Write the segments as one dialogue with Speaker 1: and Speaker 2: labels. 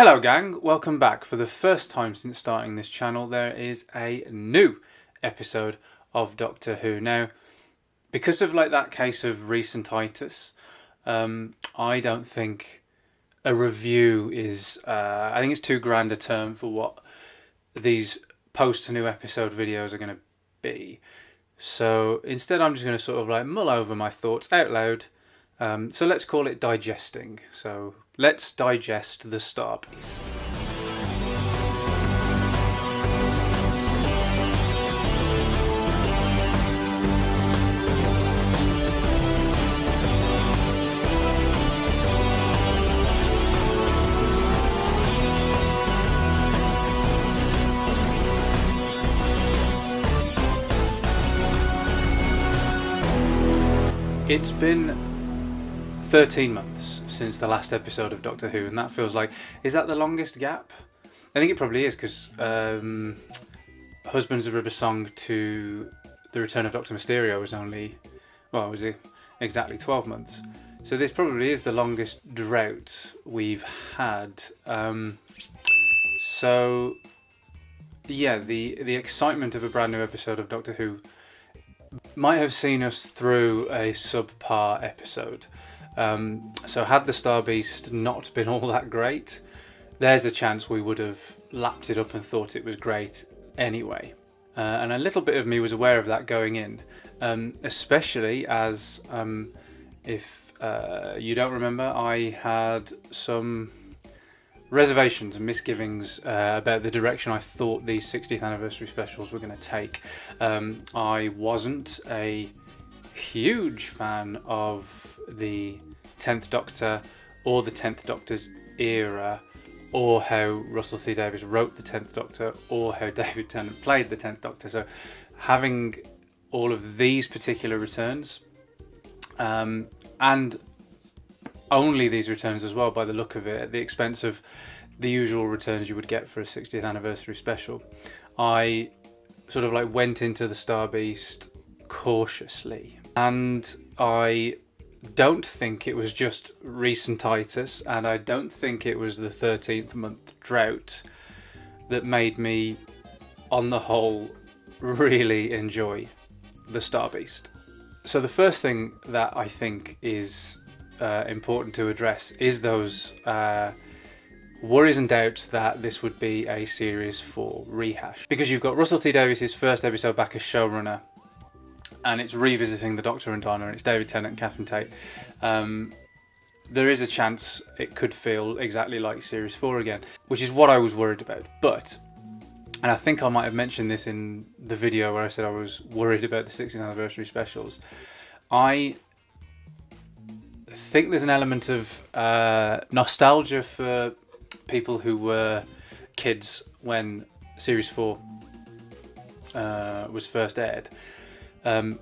Speaker 1: Hello gang, welcome back. For the first time since starting this channel, there is a new episode of Doctor Who. Now, because of that case of recentitis, I don't think a review is, I think it's too grand a term for what these post-new episode videos are going to be. So instead I'm just going to sort of mull over my thoughts out loud. So let's call it digesting. So let's digest the Star Beast. It's been 13 months since the last episode of Doctor Who, and that feels like, is that the longest gap? I think it probably is, because Husbands of River Song to The Return of Dr. Mysterio was only, well, was it exactly 12 months. So this probably is the longest drought we've had. So yeah, the excitement of a brand new episode of Doctor Who might have seen us through a subpar episode. So had the Star Beast not been all that great, there's a chance we would have lapped it up and thought it was great anyway. And a little bit of me was aware of that going in, especially as, if you don't remember, I had some reservations and misgivings about the direction I thought these 60th anniversary specials were going to take. I wasn't a huge fan of the 10th Doctor or the 10th Doctor's era, or how Russell T Davies wrote the 10th Doctor, or how David Tennant played the 10th Doctor. So having all of these particular returns, and only these returns as well by the look of it, at the expense of the usual returns you would get for a 60th anniversary special, I sort of went into the Star Beast cautiously. And I don't think it was just recentitis, and I don't think it was the 13th month drought that made me, on the whole, really enjoy the Star Beast. So the first thing that I think is important to address is those worries and doubts that this would be a Series 4 rehash. Because you've got Russell T Davies' first episode back as showrunner, and it's revisiting the Doctor and Donna, and it's David Tennant and Catherine Tate. There is a chance it could feel exactly like Series 4 again, which is what I was worried about. But, and I think I might have mentioned this in the video where I said I was worried about the 60th anniversary specials, I think there's an element of nostalgia for people who were kids when Series 4 was first aired.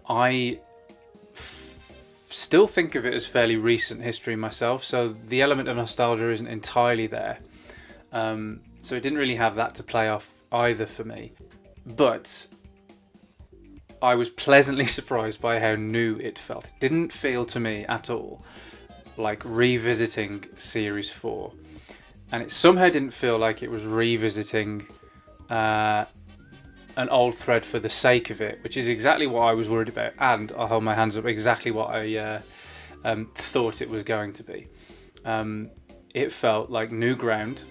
Speaker 1: I still think of it as fairly recent history myself, so the element of nostalgia isn't entirely there. So it didn't really have that to play off either for me. But I was pleasantly surprised by how new it felt. It didn't feel to me at all like revisiting Series 4. And it somehow didn't feel like it was revisiting an old thread for the sake of it, which is exactly what I was worried about. And I'll hold my hands up, exactly what I thought it was going to be. It felt like new ground.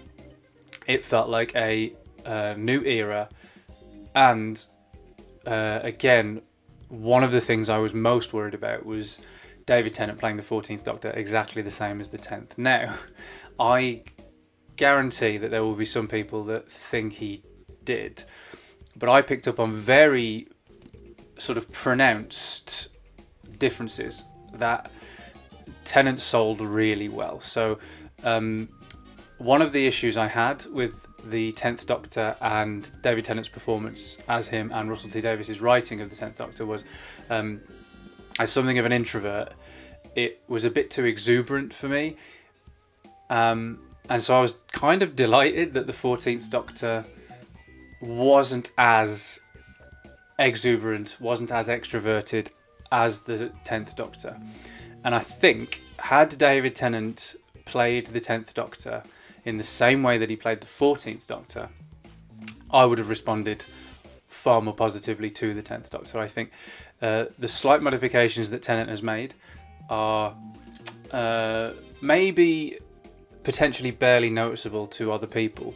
Speaker 1: It felt like a new era. And again, one of the things I was most worried about was David Tennant playing the 14th Doctor exactly the same as the 10th. Now, I guarantee that there will be some people that think he did, but I picked up on very sort of pronounced differences that Tennant sold really well. So one of the issues I had with the 10th Doctor and David Tennant's performance as him and Russell T Davies' writing of the 10th Doctor was, as something of an introvert, it was a bit too exuberant for me. And so I was kind of delighted that the 14th Doctor wasn't as exuberant, wasn't as extroverted as the 10th Doctor. And I think, had David Tennant played the 10th Doctor in the same way that he played the 14th Doctor, I would have responded far more positively to the 10th Doctor. I think the slight modifications that Tennant has made are maybe potentially barely noticeable to other people,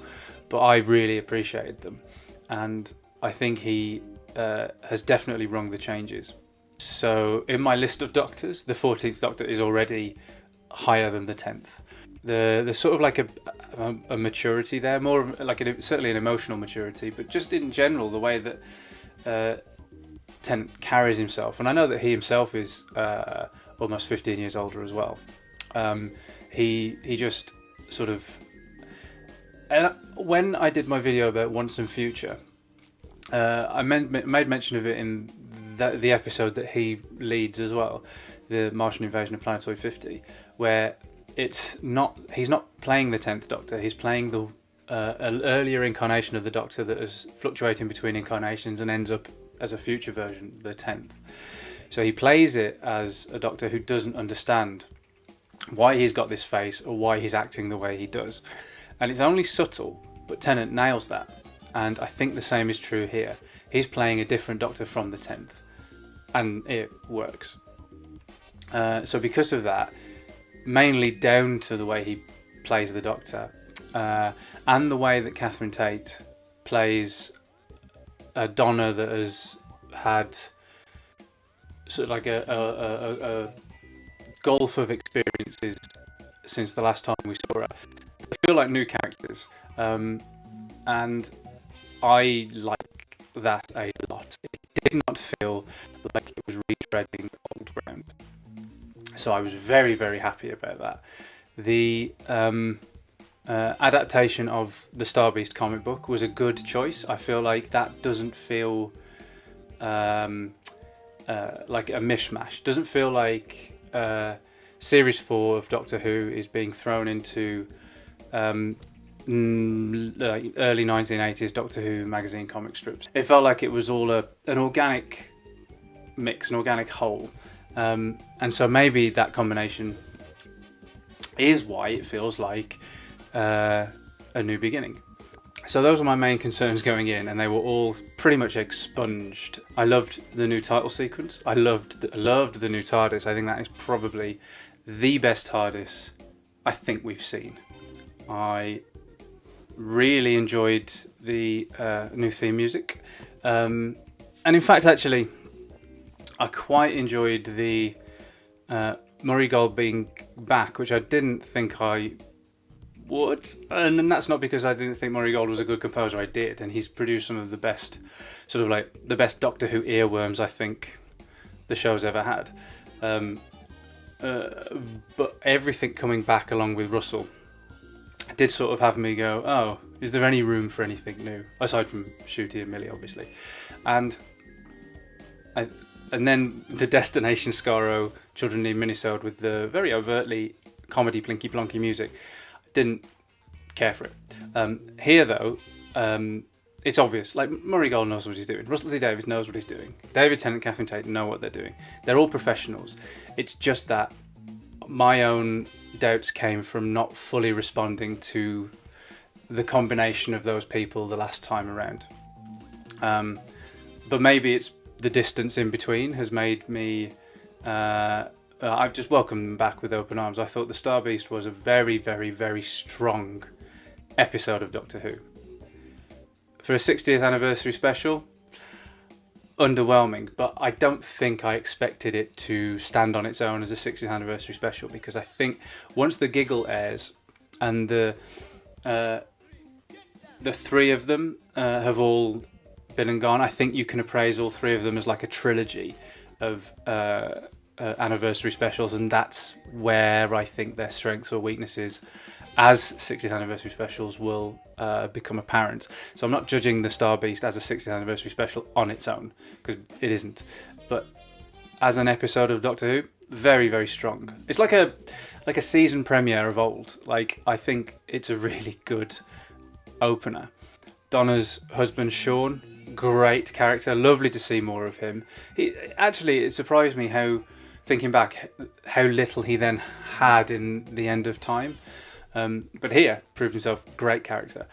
Speaker 1: but I really appreciated them, and I think he has definitely rung the changes. So in my list of Doctors, the 14th Doctor is already higher than the 10th. There's sort of like a maturity there, more like certainly an emotional maturity, but just in general, the way that Tennant carries himself. And I know that he himself is almost 15 years older as well. He just sort of... And when I did my video about Once and Future, I made mention of it in the episode that he leads as well, the Martian invasion of Planetoid 50, where he's not playing the 10th Doctor, he's playing an earlier incarnation of the Doctor that is fluctuating between incarnations and ends up as a future version, the 10th. So he plays it as a Doctor who doesn't understand why he's got this face or why he's acting the way he does. And it's only subtle, but Tennant nails that. And I think the same is true here. He's playing a different Doctor from the 10th, and it works. So because of that, mainly down to the way he plays the Doctor, and the way that Catherine Tate plays a Donna that has had sort of like a gulf of experiences since the last time we saw her. They feel like new characters, and I like that a lot. It did not feel like it was retreading old ground, so I was very, very happy about that. The adaptation of the Star Beast comic book was a good choice. I feel like that doesn't feel like a mishmash. Doesn't feel like Series 4 of Doctor Who is being thrown into early 1980s Doctor Who magazine comic strips. It felt like it was all an organic mix, an organic whole. And so maybe that combination is why it feels like a new beginning. So those were my main concerns going in, and they were all pretty much expunged. I loved the new title sequence. I loved the new TARDIS. I think that is probably the best TARDIS I think we've seen. I really enjoyed the new theme music. And in fact, actually, I quite enjoyed the Murray Gold being back, which I didn't think I would. And that's not because I didn't think Murray Gold was a good composer. I did, and he's produced some of the best, sort of like the best Doctor Who earworms I think the show's ever had. But everything coming back along with Russell did sort of have me go, oh, is there any room for anything new? Aside from Ncuti and Millie, obviously. And then the Destination Skaro Children Need Minisode with the very overtly comedy Plinky Plonky music. Didn't care for it. Here, though, it's obvious. Like, Murray Gold knows what he's doing. Russell T Davies knows what he's doing. David Tennant, Catherine Tate know what they're doing. They're all professionals. It's just that my own doubts came from not fully responding to the combination of those people the last time around. But maybe it's the distance in between has made me... I've just welcomed them back with open arms. I thought the Star Beast was a very, very, very strong episode of Doctor Who. For a 60th anniversary special, underwhelming, but I don't think I expected it to stand on its own as a 60th anniversary special, because I think once the giggle airs and the three of them have all been and gone, I think you can appraise all three of them as like a trilogy of anniversary specials, and that's where I think their strengths or weaknesses as 60th anniversary specials will become apparent. So I'm not judging the Star Beast as a 60th anniversary special on its own, because it isn't, but as an episode of Doctor Who, very, very strong. It's like a season premiere of old. Like, I think it's a really good opener. Donna's husband Sean, great character, lovely to see more of him. It surprised me how, thinking back, how little he then had in the End of Time. But here proved himself great character.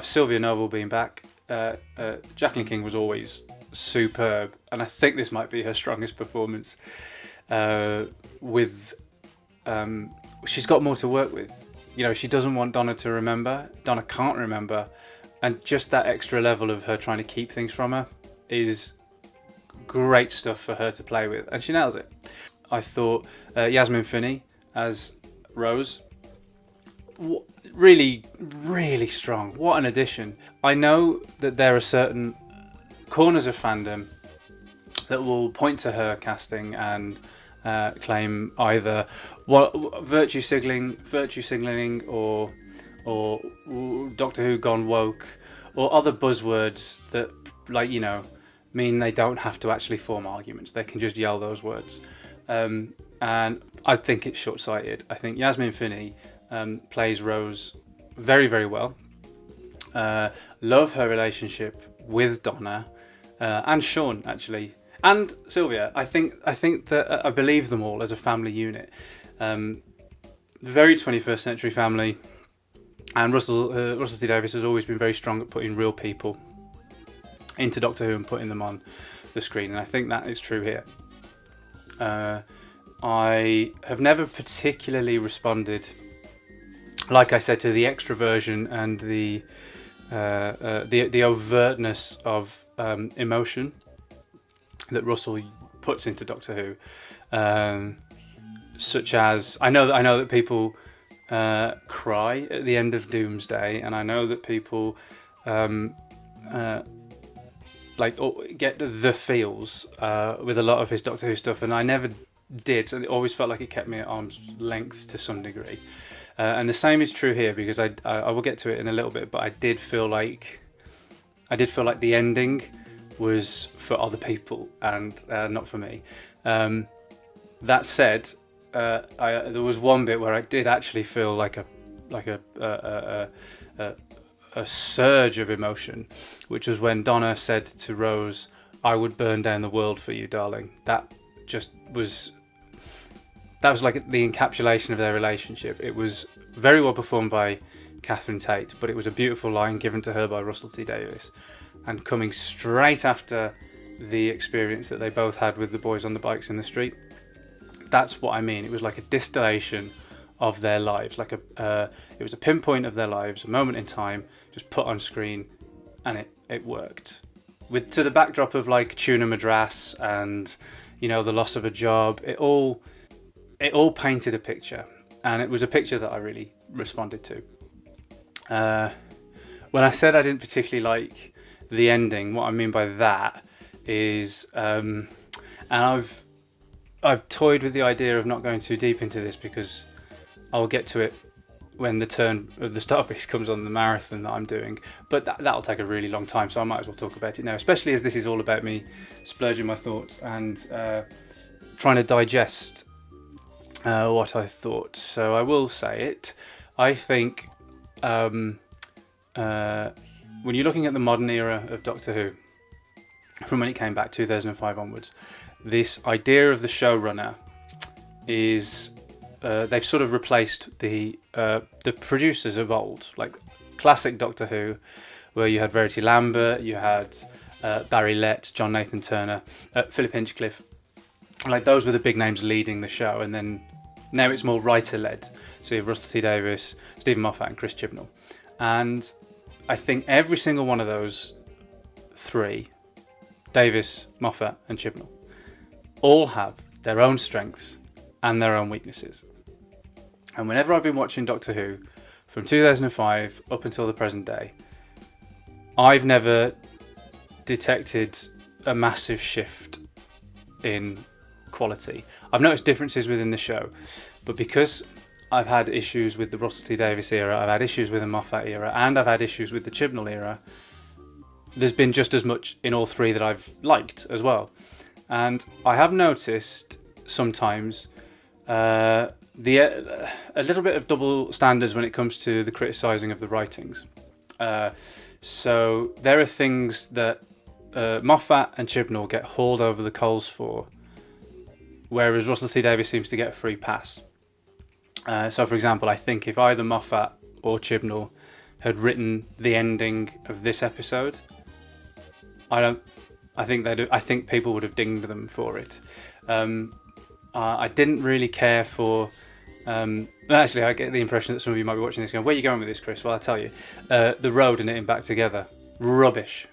Speaker 1: Sylvia Noble being back, Jacqueline King was always superb, and I think this might be her strongest performance. She's got more to work with. She doesn't want Donna to remember. Donna can't remember, and just that extra level of her trying to keep things from her is great stuff for her to play with, and she nails it. I thought Yasmin Finney as Rose, really, really strong. What an addition. I know that there are certain corners of fandom that will point to her casting and claim either virtue signaling or Doctor Who gone woke, or other buzzwords that mean they don't have to actually form arguments. They can just yell those words. And I think it's short-sighted. I think Yasmin Finney plays Rose very, very well. Love her relationship with Donna and Sean, actually, and Sylvia. I think that I believe them all as a family unit. Very 21st century family. And Russell T Davies has always been very strong at putting real people into Doctor Who and putting them on the screen, and I think that is true here. I have never particularly responded, like I said, to the extroversion and the overtness of emotion that Russell puts into Doctor Who, such as I know that people cry at the end of Doomsday, and I know that people get the feels with a lot of his Doctor Who stuff, and I never did, and it always felt like it kept me at arm's length to some degree. And the same is true here, because I will get to it in a little bit, but I did feel like the ending was for other people and not for me. That said, there was one bit where I did actually feel like a surge of emotion, which was when Donna said to Rose, "I would burn down the world for you, darling." That was like the encapsulation of their relationship. It was very well performed by Catherine Tate, but it was a beautiful line given to her by Russell T Davies, and coming straight after the experience that they both had with the boys on the bikes in the street. That's what I mean. It was like a distillation of their lives, it was a pinpoint of their lives, a moment in time, just put on screen, and it worked. To the backdrop of like Tuna Madras and the loss of a job, it all painted a picture, and it was a picture that I really responded to. When I said I didn't particularly like the ending, what I mean by that is, and I've toyed with the idea of not going too deep into this, because I'll get to it when the turn of the Starbase comes on the marathon that I'm doing, but that'll take a really long time, so I might as well talk about it now, especially as this is all about me splurging my thoughts and trying to digest what I thought. So I will say it. I think when you're looking at the modern era of Doctor Who, from when it came back 2005 onwards, this idea of the showrunner is they've sort of replaced the producers of old, like classic Doctor Who, where you had Verity Lambert, you had Barry Letts, John Nathan Turner, Philip Hinchcliffe. Like, those were the big names leading the show, and then now it's more writer-led. So you have Russell T Davies, Stephen Moffat, and Chris Chibnall. And I think every single one of those three, Davies, Moffat, and Chibnall, all have their own strengths and their own weaknesses. And whenever I've been watching Doctor Who from 2005 up until the present day, I've never detected a massive shift in quality. I've noticed differences within the show, but because I've had issues with the Russell T Davies era, I've had issues with the Moffat era, and I've had issues with the Chibnall era, there's been just as much in all three that I've liked as well. And I have noticed sometimes a little bit of double standards when it comes to the criticising of the writings. So there are things that Moffat and Chibnall get hauled over the coals for, whereas Russell T Davies seems to get a free pass. So, for example, I think if either Moffat or Chibnall had written the ending of this episode, I think people would have dinged them for it. I didn't really care for. Actually, I get the impression that some of you might be watching this going, "Where are you going with this, Chris?" Well, I'll tell you. The road and knitting back together, rubbish.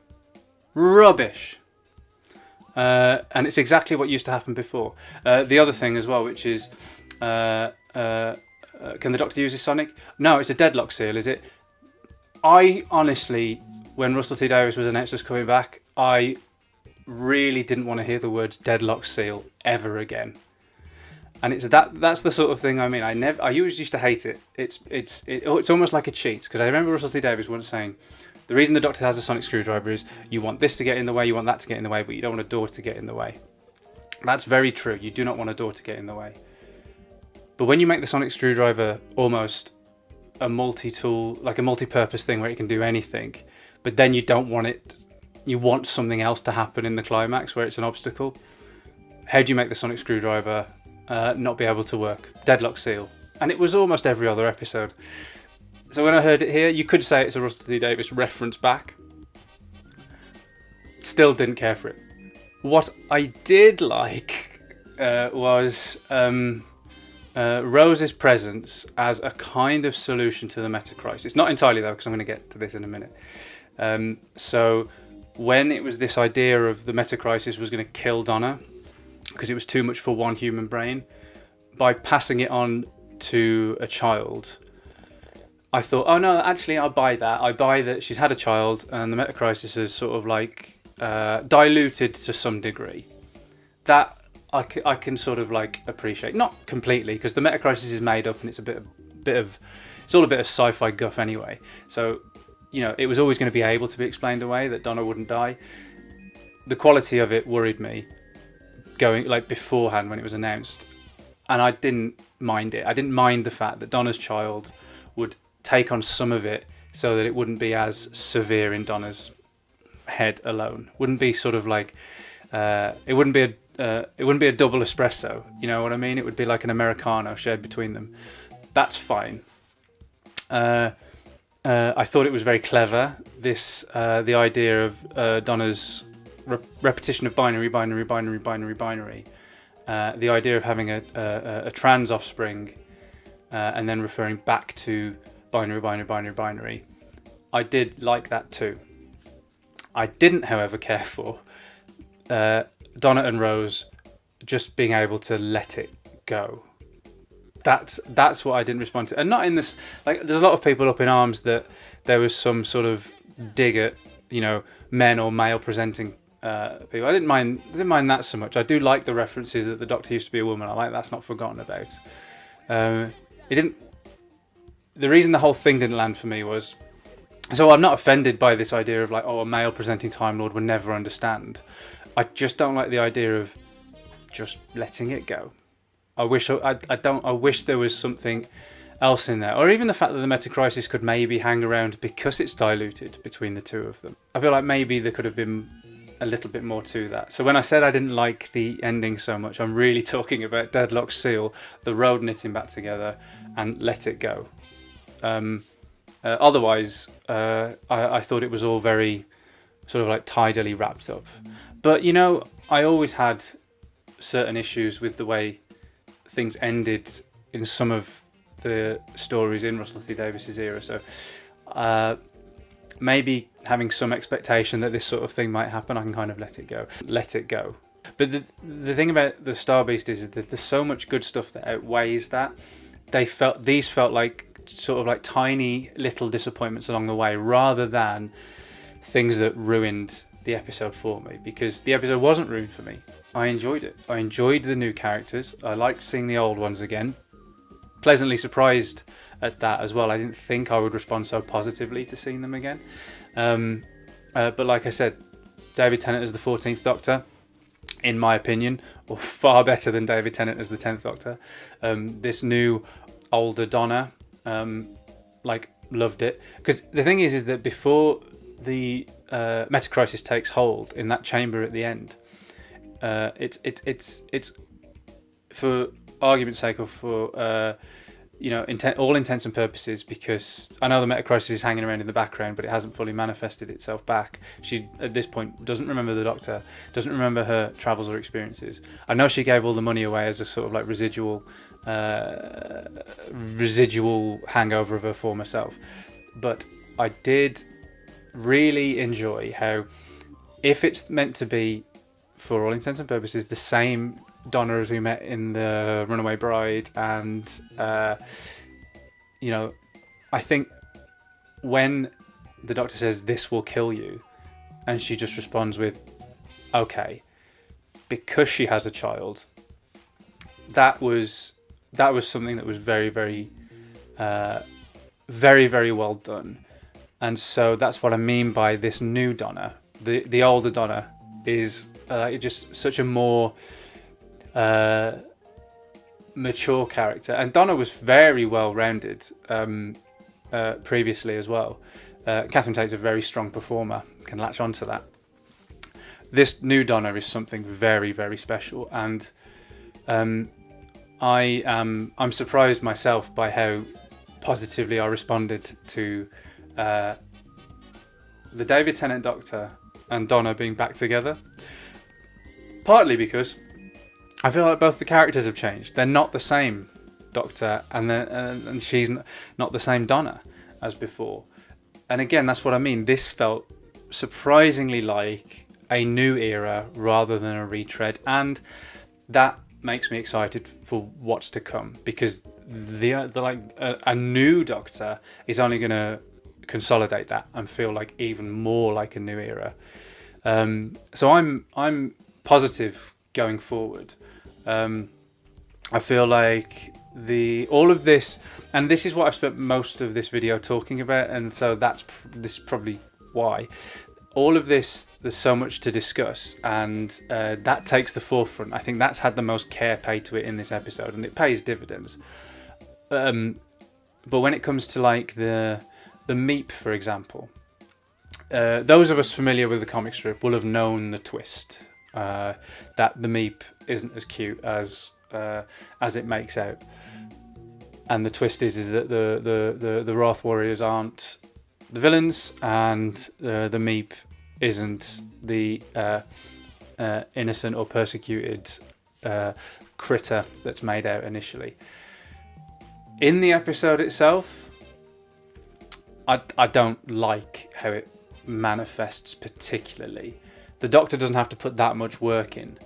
Speaker 1: And it's exactly what used to happen before. The other thing as well, which is, can the Doctor use his sonic? No, it's a deadlock seal, is it? I honestly, when Russell T Davies was announced as coming back, I really didn't want to hear the words deadlock seal ever again. And that's the sort of thing I mean. I always used to hate it. It's almost like a cheat, because I remember Russell T Davies once saying, the reason the Doctor has a sonic screwdriver is you want this to get in the way, you want that to get in the way, but you don't want a door to get in the way. That's very true. You do not want a door to get in the way. But when you make the sonic screwdriver almost a multi-tool, like a multi-purpose thing where it can do anything, but then you don't want it, you want something else to happen in the climax where it's an obstacle. How do you make the sonic screwdriver not be able to work? Deadlock seal. And it was almost every other episode. So when I heard it here, you could say it's a Russell T Davies reference back. Still didn't care for it. What I did like was Rose's presence as a kind of solution to the meta crisis. Not entirely though, because I'm going to get to this in a minute. So when it was this idea of the meta crisis was going to kill Donna, because it was too much for one human brain, by passing it on to a child, I thought, oh no, actually I buy that. I buy that she's had a child and the meta crisis is sort of like diluted to some degree. That I can sort of like appreciate, not completely, because the meta crisis is made up and it's it's all a bit of sci-fi guff anyway. So, it was always going to be able to be explained away that Donna wouldn't die. The quality of it worried me going like beforehand when it was announced, and I didn't mind it. I didn't mind the fact that Donna's child would take on some of it so that it wouldn't be as severe in Donna's head alone. Wouldn't be sort of like it wouldn't be a double espresso. You know what I mean? It would be like an Americano shared between them. That's fine. I thought it was very clever. This the idea of Donna's repetition of binary. The idea of having a trans offspring and then referring back to binary. I did like that too. I didn't, however, care for Donna and Rose just being able to let it go. That's what I didn't respond to. And not in this, like, there's a lot of people up in arms that there was some sort of dig at, men or male presenting people. I didn't mind that so much. I do like the references that the Doctor used to be a woman. I like that's not forgotten about. It didn't. The reason the whole thing didn't land for me was, so I'm not offended by this idea of like, a male presenting Time Lord would never understand. I just don't like the idea of just letting it go. I wish there was something else in there, or even the fact that the meta crisis could maybe hang around because it's diluted between the two of them. I feel like maybe there could have been a little bit more to that. So when I said I didn't like the ending so much, I'm really talking about Deadlock Seal, the road knitting back together, and Let It Go. Otherwise, I thought it was all very sort of like tidily wrapped up. But I always had certain issues with the way things ended in some of the stories in Russell T Davies' era. So maybe having some expectation that this sort of thing might happen, I can kind of let it go. But the thing about the Star Beast is that there's so much good stuff that outweighs that. These felt like sort of like tiny little disappointments along the way, rather than things that ruined the episode for me, because the episode wasn't ruined for me. I enjoyed it. I enjoyed the new characters. I liked seeing the old ones again. Pleasantly surprised at that as well. I didn't think I would respond so positively to seeing them again. But like I said, David Tennant as the 14th Doctor, in my opinion, or far better than David Tennant as the 10th Doctor. This new older Donna, loved it. Because the thing is that before the meta crisis takes hold in that chamber at the end, it's for argument's sake, or for you know, all intents and purposes, because I know the meta-crisis is hanging around in the background, but it hasn't fully manifested itself back. She, at this point, doesn't remember the Doctor, doesn't remember her travels or experiences. I know she gave all the money away as a sort of like residual hangover of her former self. But I did really enjoy how, if it's meant to be, for all intents and purposes, the same Donna as we met in the Runaway Bride, and you know, I think when the Doctor says this will kill you, and she just responds with okay, because she has a child, that was something that was very very well done. And so that's what I mean by this new Donna. The older Donna is just such a more mature character, and Donna was very well rounded previously as well. Catherine Tate's a very strong performer, can latch onto that. This new Donna is something very special, and I'm surprised myself by how positively I responded to the David Tennant Doctor and Donna being back together. Partly because I feel like both the characters have changed. They're not the same Doctor, and she's not the same Donna as before. And again, that's what I mean. This felt surprisingly like a new era rather than a retread, and that makes me excited for what's to come, because a new Doctor is only going to consolidate that and feel like even more like a new era. So I'm positive going forward. I feel like all of this, and this is what I've spent most of this video talking about, and so this is probably why. All of this, there's so much to discuss, and that takes the forefront. I think that's had the most care paid to it in this episode, and it pays dividends. But when it comes to like the Meep, for example, those of us familiar with the comic strip will have known the twist, that the Meep isn't as cute as it makes out, and the twist is that the Wrath Warriors aren't the villains, and the Meep isn't the innocent or persecuted critter that's made out initially. In the episode itself, I don't like how it manifests particularly. The Doctor doesn't have to put that much work in.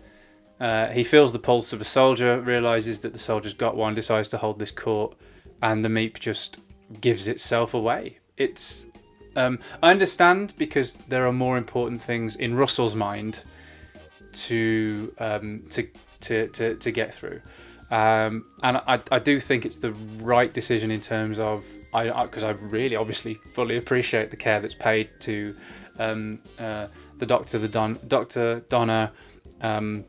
Speaker 1: He feels the pulse of a soldier, realises that the soldier's got one, decides to hold this court, and the Meep just gives itself away. It's I understand, because there are more important things in Russell's mind to get through, and I do think it's the right decision in terms of because I really obviously fully appreciate the care that's paid to the Doctor, Doctor, Donna, and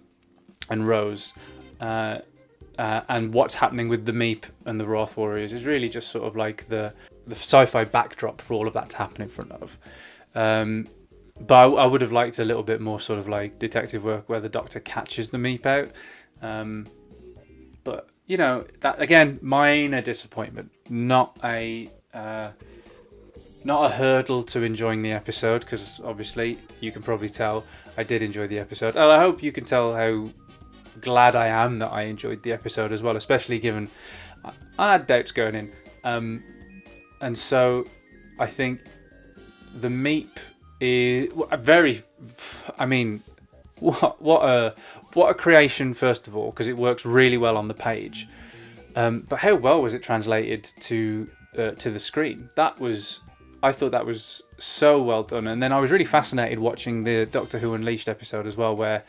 Speaker 1: Rose, and what's happening with the Meep and the Wrath Warriors is really just sort of like the sci-fi backdrop for all of that to happen in front of. But I would have liked a little bit more sort of like detective work where the Doctor catches the Meep out. But you know, that again, minor disappointment, not a hurdle to enjoying the episode, because obviously you can probably tell I did enjoy the episode. And I hope you can tell how glad I am that I enjoyed the episode as well, especially given I had doubts going in. And so I think the Meep is very, I mean, what a creation, first of all, because it works really well on the page. But how well was it translated to the screen? I thought that was so well done. And then I was really fascinated watching the Doctor Who Unleashed episode as well, where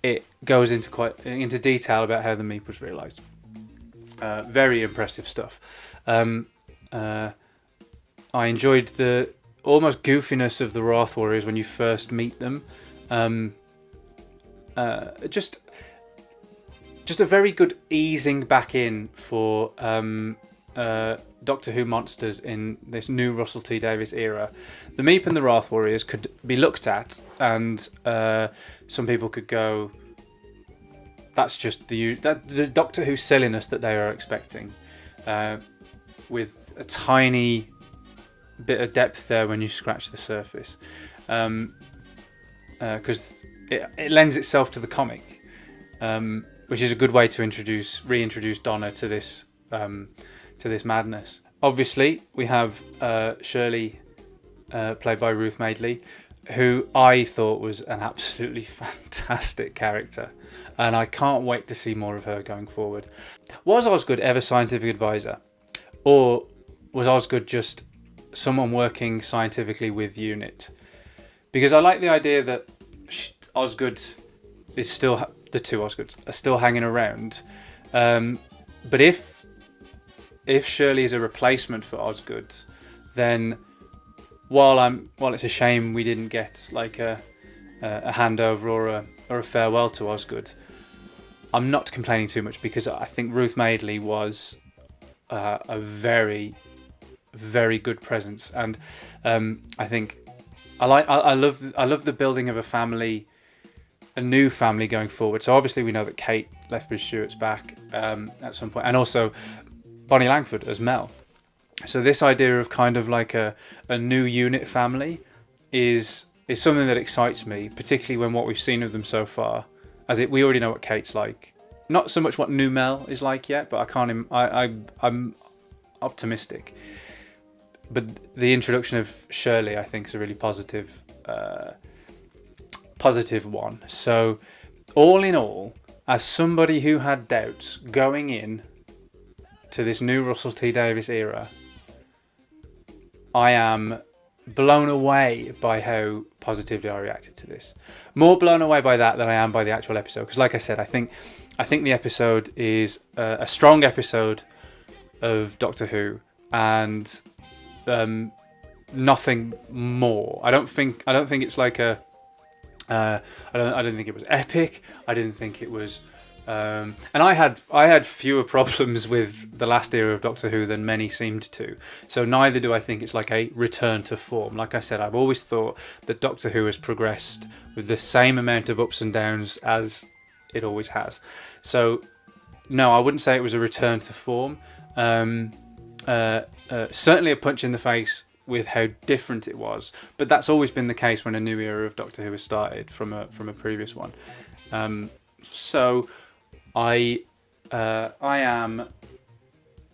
Speaker 1: it goes into detail about how the Meep was realised. Very impressive stuff. I enjoyed the almost goofiness of the Wrath Warriors when you first meet them. Just a very good easing back in for Doctor Who monsters in this new Russell T Davies era. The Meep and the Wrath Warriors could be looked at, and some people could go, that's just the Doctor Who silliness that they are expecting, with a tiny bit of depth there when you scratch the surface, because it lends itself to the comic, which is a good way to reintroduce Donna to this madness. Obviously, we have Shirley, played by Ruth Madeley, who I thought was an absolutely fantastic character, and I can't wait to see more of her going forward. Was Osgood ever scientific advisor, or was Osgood just someone working scientifically with UNIT? Because I like the idea that Osgood is still, the two Osgoods are still hanging around, but if Shirley is a replacement for Osgood, then while it's a shame we didn't get like a handover or a farewell to Osgood, I'm not complaining too much, because I think Ruth Madeley was a very, very good presence, and I think I love the building of a family, a new family going forward. So obviously we know that Kate Lethbridge Stewart's back at some point, and also Bonnie Langford as Mel. So this idea of kind of like a new UNIT family is something that excites me, particularly when what we've seen of them so far, we already know what Kate's like. Not so much what new Mel is like yet, but I'm optimistic. But the introduction of Shirley, I think, is a really positive one. So all in all, as somebody who had doubts going in to this new Russell T Davies era, I am blown away by how positively I reacted to this. More blown away by that than I am by the actual episode. Because like I said, I think the episode is a strong episode of Doctor Who, and nothing more. I don't think it's like I don't think it was epic. I didn't think it was. And I had fewer problems with the last era of Doctor Who than many seemed to. So neither do I think it's like a return to form. Like I said, I've always thought that Doctor Who has progressed with the same amount of ups and downs as it always has. So no, I wouldn't say it was a return to form. Certainly a punch in the face with how different it was. But that's always been the case when a new era of Doctor Who has started from a previous one. So I am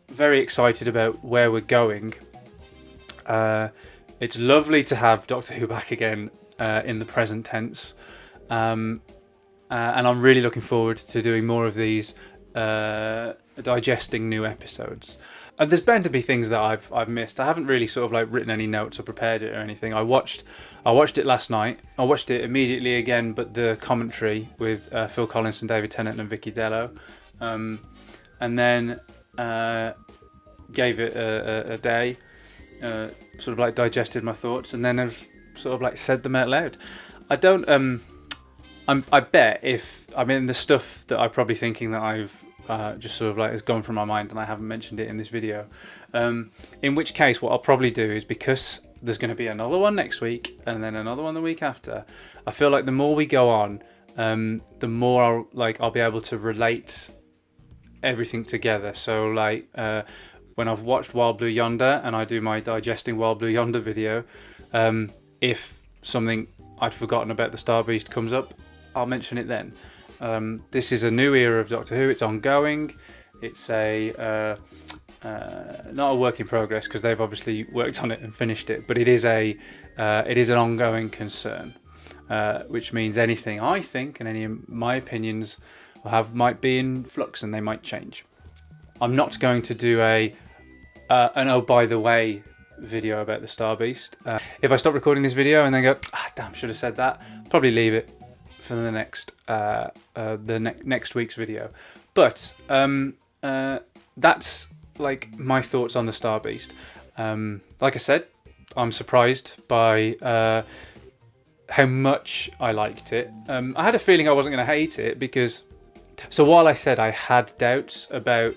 Speaker 1: very excited about where we're going. It's lovely to have Doctor Who back again in the present tense, and I'm really looking forward to doing more of these digesting new episodes. There's bound to be things that I've missed. I haven't really sort of like written any notes or prepared it or anything. I watched it last night. I watched it immediately again, but the commentary with Phil Collins and David Tennant and Vicky Dello, and then gave it a day, sort of like digested my thoughts, and then I've sort of like said them out loud. I don't. I bet if the stuff that I'm probably thinking that I've just sort of like has gone from my mind and I haven't mentioned it in this video. In which case, what I'll probably do is, because there's going to be another one next week and then another one the week after, I feel like the more we go on, the more I'll be able to relate everything together. So like when I've watched Wild Blue Yonder and I do my digesting Wild Blue Yonder video, if something I'd forgotten about the Star Beast comes up, I'll mention it then. This is a new era of Doctor Who. It's ongoing. It's not a work in progress, because they've obviously worked on it and finished it, but it is an ongoing concern, which means anything I think and any of my opinions might be in flux and they might change. I'm not going to do an oh by the way video about the Star Beast. If I stop recording this video and then go, damn, should have said that, probably leave it for the next next week's video. But that's like my thoughts on the Star Beast. Like I said, I'm surprised by how much I liked it. I had a feeling I wasn't going to hate it, because so while I said I had doubts about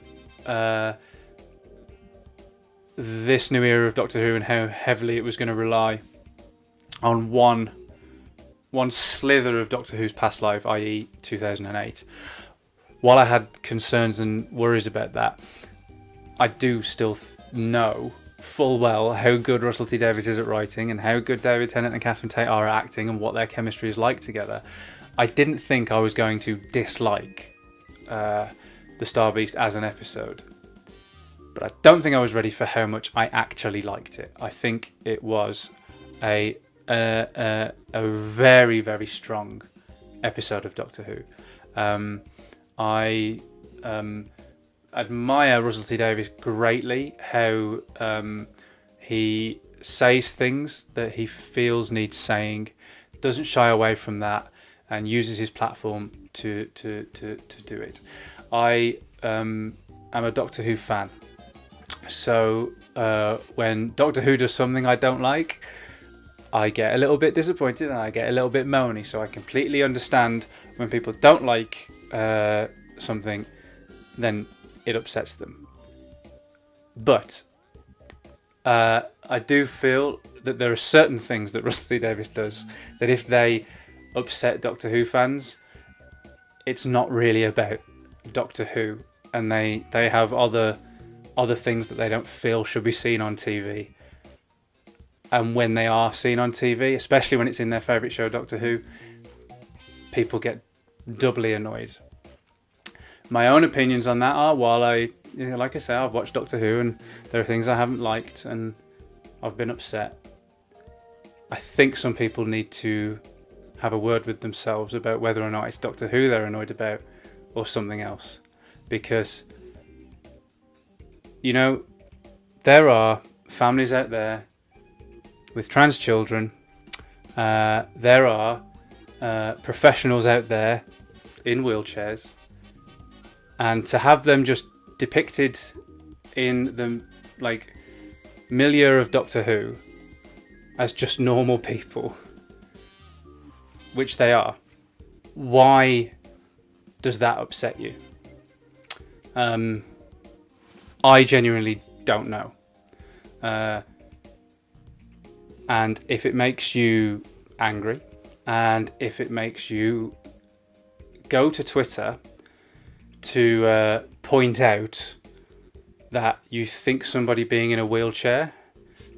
Speaker 1: this new era of Doctor Who and how heavily it was going to rely on one slither of Doctor Who's past life, i.e. 2008. while I had concerns and worries about that, I do still know full well how good Russell T Davies is at writing and how good David Tennant and Catherine Tate are at acting and what their chemistry is like together. I didn't think I was going to dislike The Star Beast as an episode, but I don't think I was ready for how much I actually liked it. I think it was a very, very strong episode of Doctor Who. I admire Russell T Davies greatly, how he says things that he feels needs saying, doesn't shy away from that, and uses his platform to do it. I am a Doctor Who fan, so when Doctor Who does something I don't like, I get a little bit disappointed and I get a little bit moany. So I completely understand when people don't like something, then it upsets them. But I do feel that there are certain things that Russell T Davies does that if they upset Doctor Who fans, it's not really about Doctor Who, and they have other things that they don't feel should be seen on TV. And when they are seen on TV, especially when it's in their favourite show, Doctor Who, people get doubly annoyed. My own opinions on that are, while like I say, I've watched Doctor Who and there are things I haven't liked and I've been upset, I think some people need to have a word with themselves about whether or not it's Doctor Who they're annoyed about or something else. Because, you know, there are families out there with trans children. There are professionals out there in wheelchairs. And to have them just depicted in the milieu of Doctor Who as just normal people, which they are, why does that upset you? I genuinely don't know. And if it makes you angry, and if it makes you go to Twitter to point out that you think somebody being in a wheelchair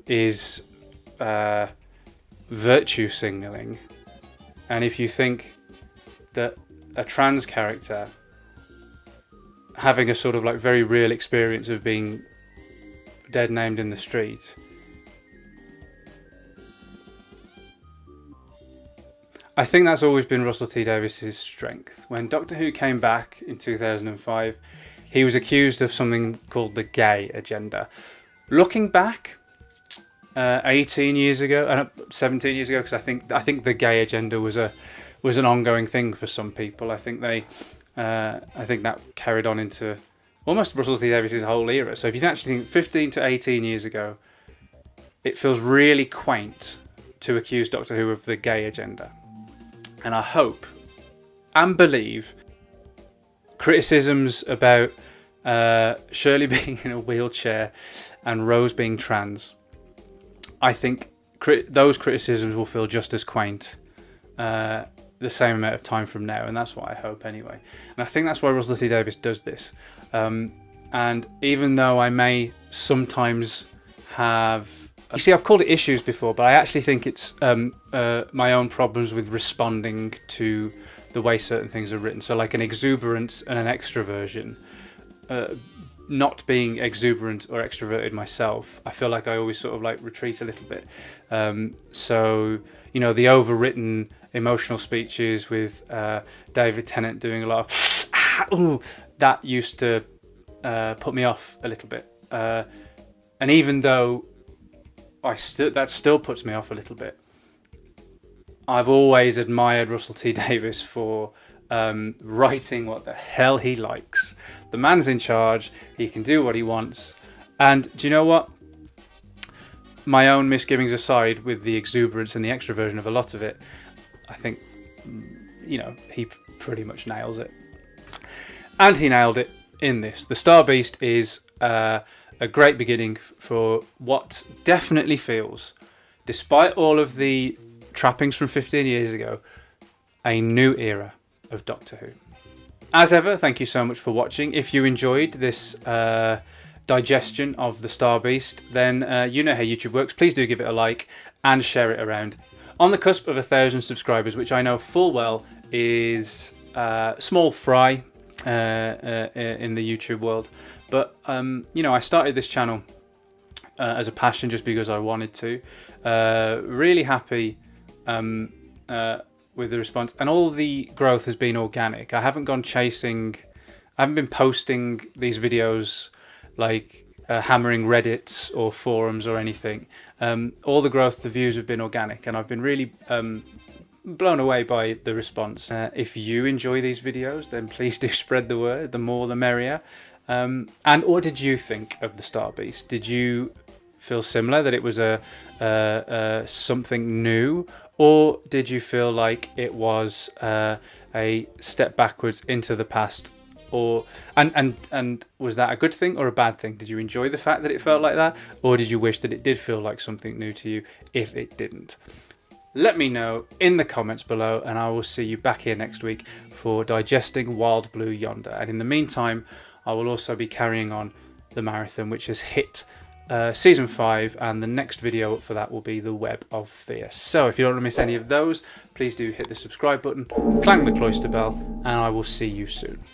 Speaker 1: is virtue signalling, and if you think that a trans character having a sort of very real experience of being dead named in the street, I think that's always been Russell T Davies' strength. When Doctor Who came back in 2005, he was accused of something called the gay agenda. Looking back, 18 years ago, 17 years ago, because I think the gay agenda was an ongoing thing for some people. I think that carried on into almost Russell T Davies' whole era. So if you actually think 15 to 18 years ago, it feels really quaint to accuse Doctor Who of the gay agenda. And I hope and believe criticisms about Shirley being in a wheelchair and Rose being trans, I think those criticisms will feel just as quaint the same amount of time from now, and that's what I hope anyway. And I think that's why Russell T Davies does this. And even though I may sometimes have... You see, I've called it issues before, but I actually think it's my own problems with responding to the way certain things are written. So like an exuberance and an extroversion. Not being exuberant or extroverted myself, I feel like I always sort of retreat a little bit. So, the overwritten emotional speeches with David Tennant doing a lot of that used to put me off a little bit. And even though that still puts me off a little bit, I've always admired Russell T Davies for writing what the hell he likes. The man's in charge, he can do what he wants. And do you know what? My own misgivings aside, with the exuberance and the extroversion of a lot of it, I think, he pretty much nails it. And he nailed it in this. The Star Beast is a great beginning for what definitely feels, despite all of the trappings from 15 years ago, a new era of Doctor Who. As ever, thank you so much for watching. If you enjoyed this digestion of the Star Beast, then you know how YouTube works. Please do give it a like and share it around. On the cusp of 1,000 subscribers, which I know full well is small fry in the YouTube world, but you know, I started this channel as a passion just because I wanted to. Really happy with the response, and all the growth has been organic. I haven't gone chasing, I haven't been posting these videos like hammering Reddits or forums or anything. All the growth, the views have been organic, and I've been really blown away by the response. If you enjoy these videos, then please do spread the word. The more the merrier. And what did you think of the Star Beast? Did you feel similar, that it was a something new, or did you feel like it was a step backwards into the past? Or and was that a good thing or a bad thing? Did you enjoy the fact that it felt like that, or did you wish that it did feel like something new to you if it didn't? Let me know in the comments below, and I will see you back here next week for digesting Wild Blue Yonder. And in the meantime, I will also be carrying on the marathon, which has hit season 5, and the next video up for that will be the Web of Fear. So if you don't want to miss any of those, please do hit the subscribe button, clang the cloister bell, and I will see you soon.